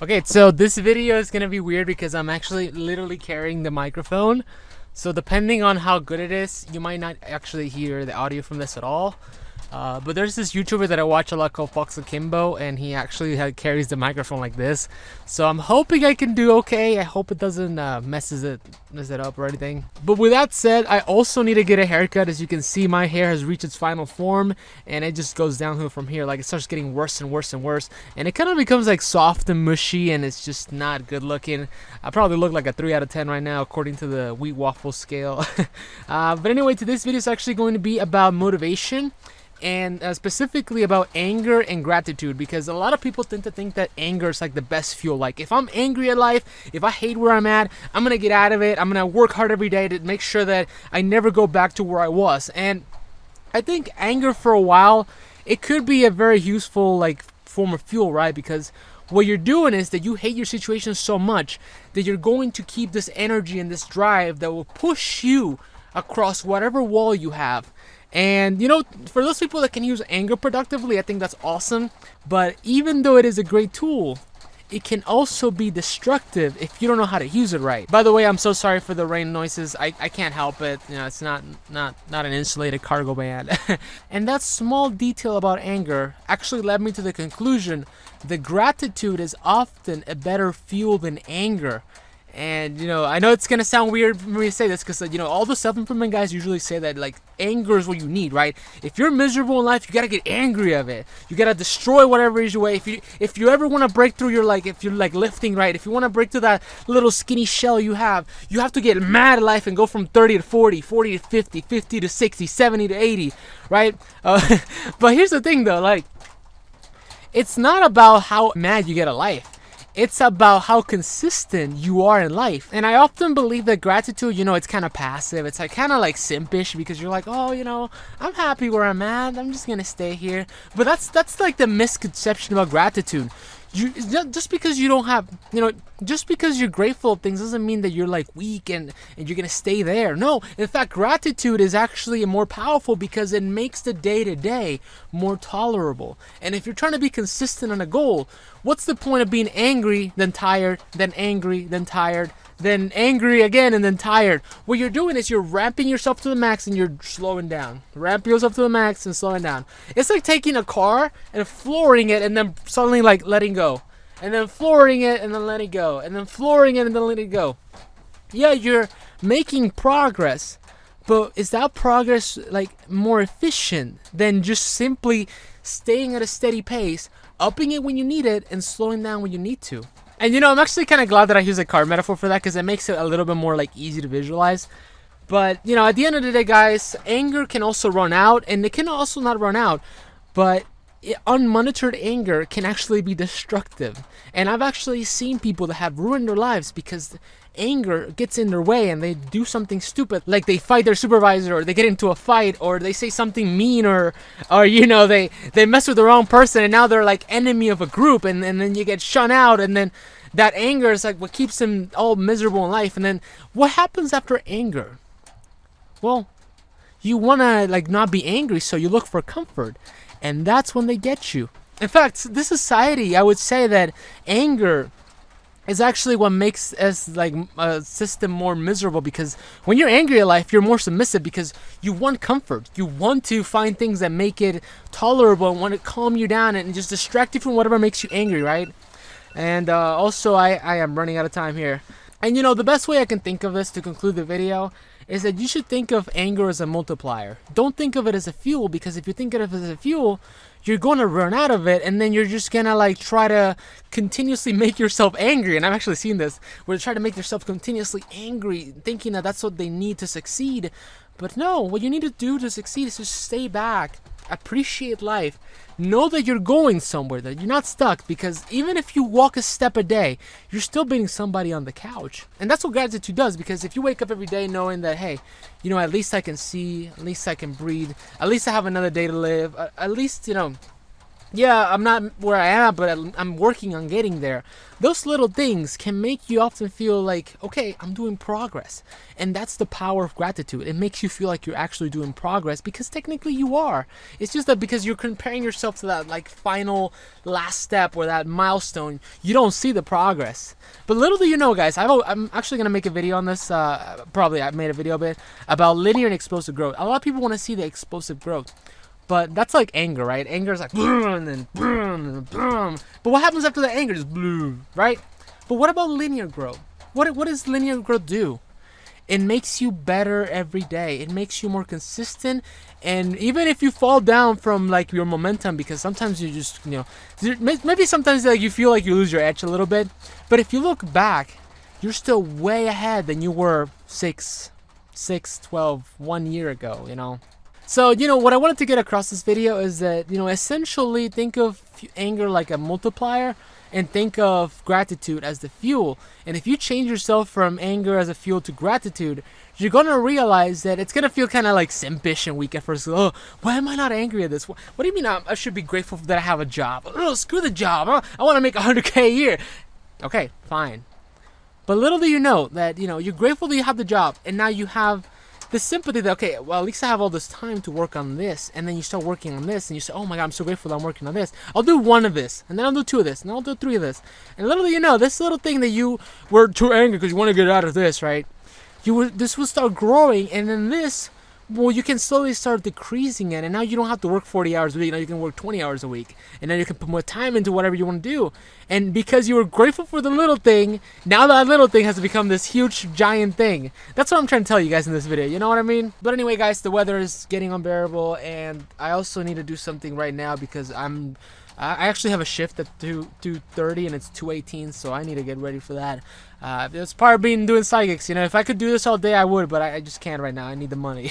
Okay, so this video is gonna be weird because I'm actually literally carrying the microphone. So depending on how good it is, you might not actually hear the audio from this at all. But there's this YouTuber that I watch a lot called Fox Akimbo, and he actually carries the microphone like this. So I'm hoping I can do okay. I hope it doesn't mess it up or anything. But with that said, I also need to get a haircut. As you can see, my hair has reached its final form, and it just goes downhill from here. Like, it starts getting worse and worse and worse, and it kind of becomes like soft and mushy, and it's just not good looking. I probably look like a 3 out of 10 right now according to the wheat waffle scale. But anyway, today's video is actually going to be about motivation, and specifically about anger and gratitude, because a lot of people tend to think that anger is like the best fuel. Like, if I'm angry at life, if I hate where I'm at, I'm gonna get out of it. I'm gonna work hard every day to make sure that I never go back to where I was. And I think anger, for a while, it could be a very useful like form of fuel, right? Because what you're doing is that you hate your situation so much that you're going to keep this energy and this drive that will push you across whatever wall you have. And for those people that can use anger productively, I think that's awesome. But even though it is a great tool, it can also be destructive if you don't know how to use it right. By the way, I'm so sorry for the rain noises. I can't help it. It's not an insulated cargo van. And that small detail about anger actually led me to the conclusion that gratitude is often a better fuel than anger. And I know it's gonna sound weird for me to say this, because all the self-improvement guys usually say that like anger is what you need, right? If you're miserable in life, you gotta get angry of it. You gotta destroy whatever is your way. If you ever want to break through your, like, if you're like lifting, right? If you want to break through that little skinny shell you have to get mad at life and go from 30 to 40, 40 to 50, 50 to 60, 70 to 80, right? But here's the thing though, like, it's not about how mad you get at life. It's about how consistent you are in life. And I often believe that gratitude, it's kind of passive. It's like kind of like simpish, because you're like, oh, I'm happy where I'm at. I'm just going to stay here. But that's like the misconception about gratitude. Just because you don't have, just because you're grateful of things doesn't mean that you're like weak and you're gonna stay there. No, in fact, gratitude is actually more powerful because it makes the day-to-day more tolerable. And if you're trying to be consistent on a goal, what's the point of being angry, then tired, then angry, then tired, then angry again, and then tired? What you're doing is you're ramping yourself to the max and you're slowing down. Ramping yourself to the max and slowing down. It's like taking a car and flooring it and then suddenly like letting go. And then flooring it and then letting go. And then flooring it and then letting go. Yeah, you're making progress. But is that progress like more efficient than just simply staying at a steady pace, upping it when you need it, and slowing down when you need to? And I'm actually kind of glad that I use a car metaphor for that, because it makes it a little bit more like easy to visualize. But at the end of the day, guys, anger can also run out, and it can also not run out. But unmonitored anger can actually be destructive. And I've actually seen people that have ruined their lives because anger gets in their way and they do something stupid, like they fight their supervisor, or they get into a fight, or they say something mean, or they mess with the wrong person, and now they're like enemy of a group, and then you get shut out, and then that anger is like what keeps them all miserable in life. And then what happens after anger? Well, you want to like not be angry, so you look for comfort, and that's when they get you. In fact, this society, I would say that anger is actually what makes us like a system more miserable, because when you're angry at life, you're more submissive because you want comfort. You want to find things that make it tolerable and want to calm you down and just distract you from whatever makes you angry, right? And also, I am running out of time here. And the best way I can think of this to conclude the video is that you should think of anger as a multiplier. Don't think of it as a fuel, because if you think of it as a fuel, you're going to run out of it, and then you're just going to like try to continuously make yourself angry. And I've actually seen this, where they try to make yourself continuously angry, thinking that that's what they need to succeed. But no, what you need to do to succeed is just stay back, appreciate life, know that you're going somewhere, that you're not stuck, because even if you walk a step a day, you're still beating somebody on the couch. And that's what gratitude does, because if you wake up every day knowing that, hey, at least I can see, at least I can breathe, at least I have another day to live, at least, yeah, I'm not where I am, but I'm working on getting there. Those little things can make you often feel like, okay, I'm doing progress. And that's the power of gratitude. It makes you feel like you're actually doing progress because technically you are. It's just that because you're comparing yourself to that like final last step or that milestone, you don't see the progress. But little do you know, guys, I'm actually going to make a video on this. Probably I made a video of it about linear and explosive growth. A lot of people want to see the explosive growth. But that's like anger, right? Anger is like, and then, and then. But what happens after the anger is blue, right? But what about linear growth? What does linear growth do? It makes you better every day. It makes you more consistent. And even if you fall down from like your momentum, because sometimes you just, maybe sometimes like you feel like you lose your edge a little bit. But if you look back, you're still way ahead than you were 1 year ago. So, what I wanted to get across this video is that, essentially think of anger like a multiplier and think of gratitude as the fuel. And if you change yourself from anger as a fuel to gratitude, you're going to realize that it's going to feel kind of like simpish and weak at first. Oh, why am I not angry at this? What do you mean I should be grateful that I have a job? Oh, screw the job. I want to make 100K a year. Okay, fine. But little do you know that, you're grateful that you have the job and now you have the sympathy that, okay, well, at least I have all this time to work on this, and then you start working on this, and you say, oh my god, I'm so grateful that I'm working on this. I'll do 1 of this, and then I'll do 2 of this, and then I'll do 3 of this. And little do you know, this little thing that you were too angry because you want to get out of this, right? This will start growing, and then this, well, you can slowly start decreasing it, and now you don't have to work 40 hours a week. Now you can work 20 hours a week, and then you can put more time into whatever you want to do. And because you were grateful for the little thing, now that little thing has become this huge, giant thing. That's what I'm trying to tell you guys in this video. You know what I mean? But anyway, guys, the weather is getting unbearable, and I also need to do something right now because I actually have a shift at 2:30 and it's 2:18, so I need to get ready for that. It's part of doing psychics. If I could do this all day, I would, but I just can't right now. I need the money.